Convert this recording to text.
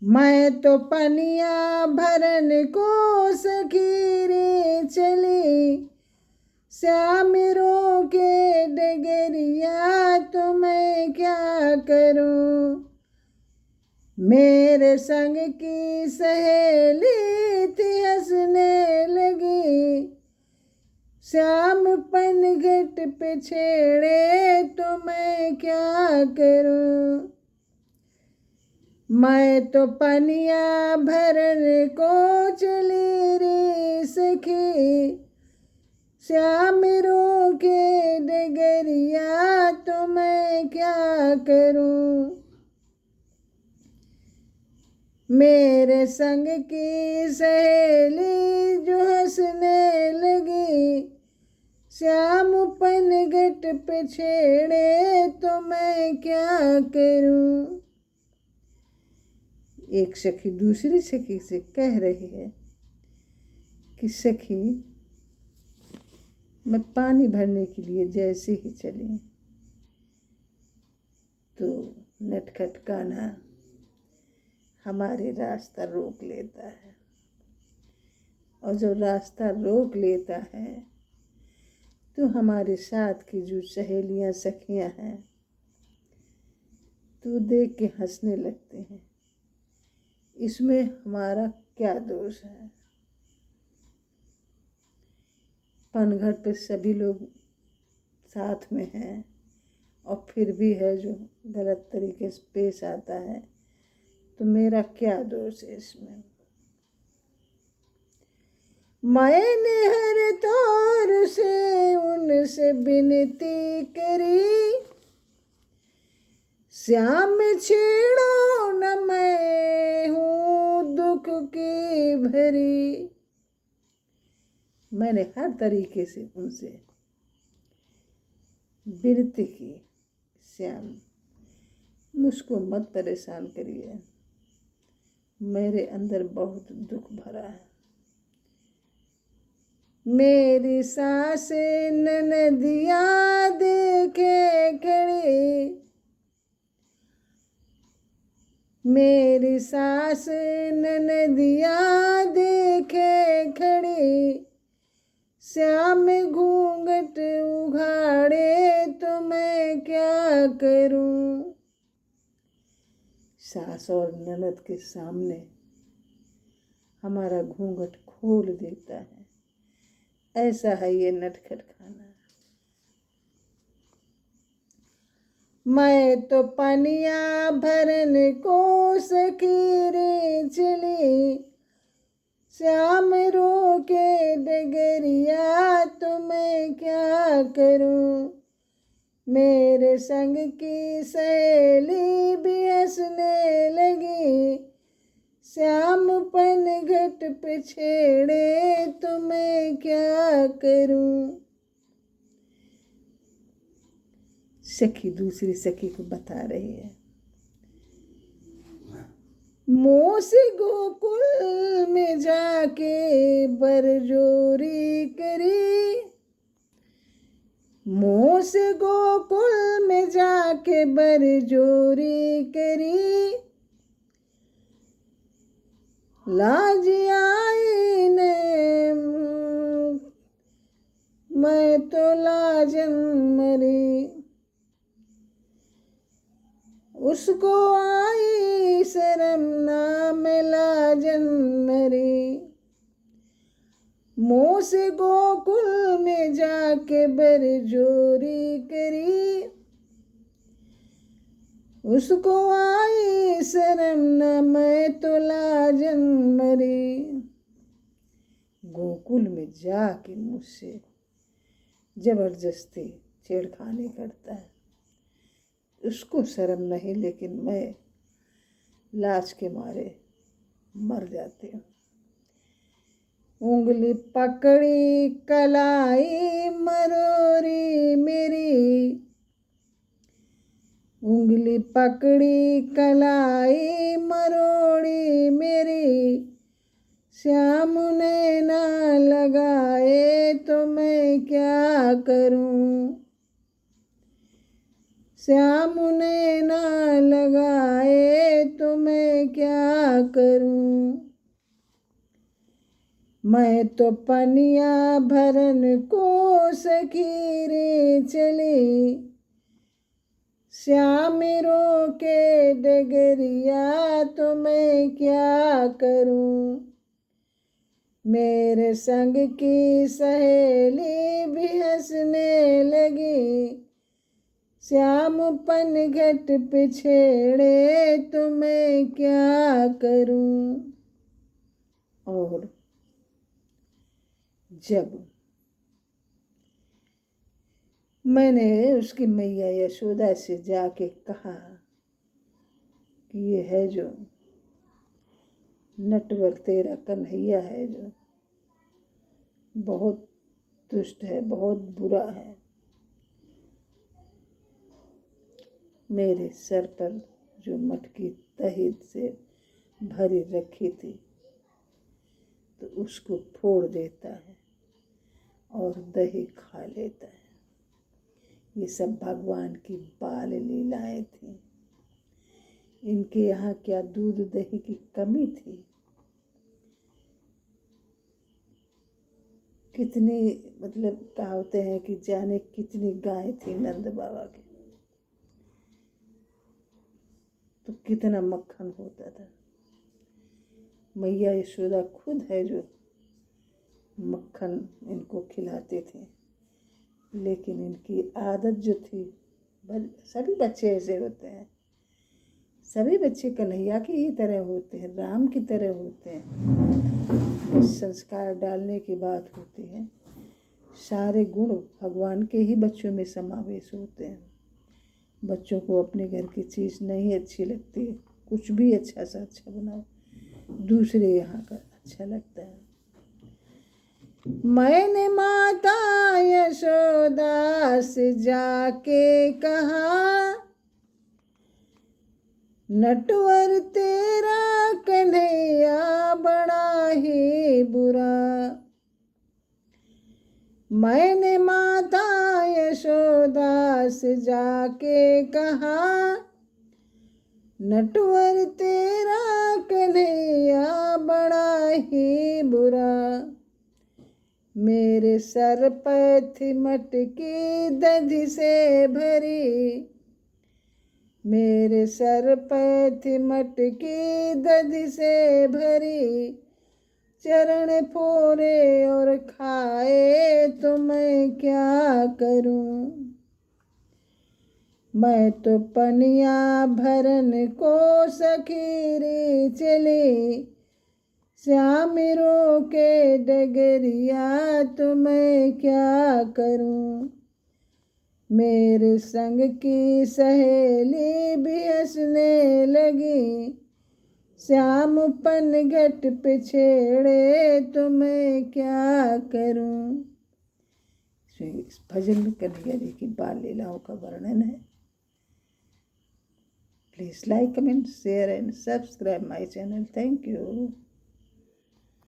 मैं तो पनिया भरन को सखी रे चली, श्याम रो के डगरिया तो मैं क्या करूं। मेरे संग की सहेली थी हंसने लगी, श्याम पनघट पे छेड़े तो मैं क्या करूं। मैं तो पनिया भरन को चली रे सखी, श्याम रो के डगरिया तो मैं क्या करूं। मेरे संग की सहेली जो हंसने लगी, श्याम पनघट पे छेड़े तो मैं क्या करूं। एक सखी दूसरी सखी से कह रही है कि सखी, मैं पानी भरने के लिए जैसे ही चली तो नटखट कान्हा हमारे रास्ता रोक लेता है, और जब रास्ता रोक लेता है तो हमारे साथ की जो सहेलियां सखियां हैं तो देख के हंसने लगते हैं। इसमें हमारा क्या दोष है। पनघट पे सभी लोग साथ में हैं और फिर भी है जो गलत तरीके से पेश आता है, तो मेरा क्या दोष है इसमें। मैंने हर तौर से उनसे विनती करी, श्याम छेड़ो न मैं हूँ दुख की भरी। मैंने हर तरीके से उनसे विनती की, श्याम मुझको मत परेशान करिए, मेरे अंदर बहुत दुख भरा है। मेरी सास ननदिया देखे खड़ी, मेरी सास ननदिया देखे खड़ी, श्याम घूंघट उघाड़े तो मैं क्या करूं। सास और ननद के सामने हमारा घूंघट खोल देता है, ऐसा है ये नटखट खाना। मैं तो पनिया भरन को सखी रे चली, श्याम रो के डगरिया तो मैं क्या करूं। मेरे संग की सहेली भी हंसने लगी, श्याम पनघट पे छेड़े तो मैं क्या करूं। सखी दूसरी सखी को बता रही है, मोस गोकुल में जाके बरजोरी करी, मोस गोकुल में जाके बरजोरी करी, लाज आई ने मैं तो लाजन मरी। उसको आई शर्म ना मैं लाजन मरी, मोह से गोकुल में जाके बरजोरी करी, उसको आई शर्म ना मैं तो लाजन मरी। गोकुल में जाके मुझसे जबरदस्ती छेड़खानी करता है, उसको शर्म नहीं, लेकिन मैं लाज के मारे मर जाती हूँ। उंगली पकड़ी कलाई मरोरी मेरी, उंगली पकड़ी कलाई मरोड़ी मेरी, श्याम ने ना लगाए तो मैं क्या करूं। श्याम ने ना लगाए तो तो मैं क्या करूं। मैं तो पनिया भरन को सखी रे चली, श्याम रो के डगरिया तो मैं क्या करूं। मेरे संग की सहेली भी हंसने लगी, श्याम पनघट पे छेड़े तो मैं क्या करूं। और जब मैंने उसकी मैया यशोदा से जाके कहा कि ये है जो नटवर तेरा कन्हैया है, जो बहुत दुष्ट है, बहुत बुरा है, मेरे सर पर जो मटकी दही से भरी रखी थी तो उसको फोड़ देता है और दही खा लेता है। ये सब भगवान की बाल लीलाएं थी। इनके यहाँ क्या दूध दही की कमी थी। कितनी मतलब कहावते हैं कि जाने कितनी गाय थी नंद बाबा के, तो कितना मक्खन होता था। मैया यशोदा खुद है जो मक्खन इनको खिलाते थे, लेकिन इनकी आदत जो थी, सभी बच्चे ऐसे होते हैं, सभी बच्चे कन्हैया की ही तरह होते हैं, राम की तरह होते हैं। बस संस्कार डालने की बात होती है। सारे गुण भगवान के ही बच्चों में समावेश होते हैं। बच्चों को अपने घर की चीज़ नहीं अच्छी लगती, कुछ भी अच्छा सा अच्छा बनाओ, दूसरे यहाँ का अच्छा लगता है। मैंने माता यशोदा से जाके कहा, नटवर तेरा कन्हैया बड़ा ही बुरा। मैंने माता यशोदा से जाके कहा, नटवर तेरा कन्हैया बड़ा ही बुरा। मेरे सर पर थी मटकी दधी से भरी, मेरे सर पर थी मटकी दधी से भरी। चरण फोड़े और खाए तो मैं क्या करूं। मैं तो पनिया भरन को सखी रे चली, श्याम रो के डगरिया तो मैं क्या करूं। मेरे संग की सहेली भी हंसने लगी, श्याम पनघट पे छेड़े तो मैं क्या करूं। इस भजन में कन्हैया जी की बाल लीलाओं का वर्णन है। Please like, comment, share and subscribe my channel. Thank you.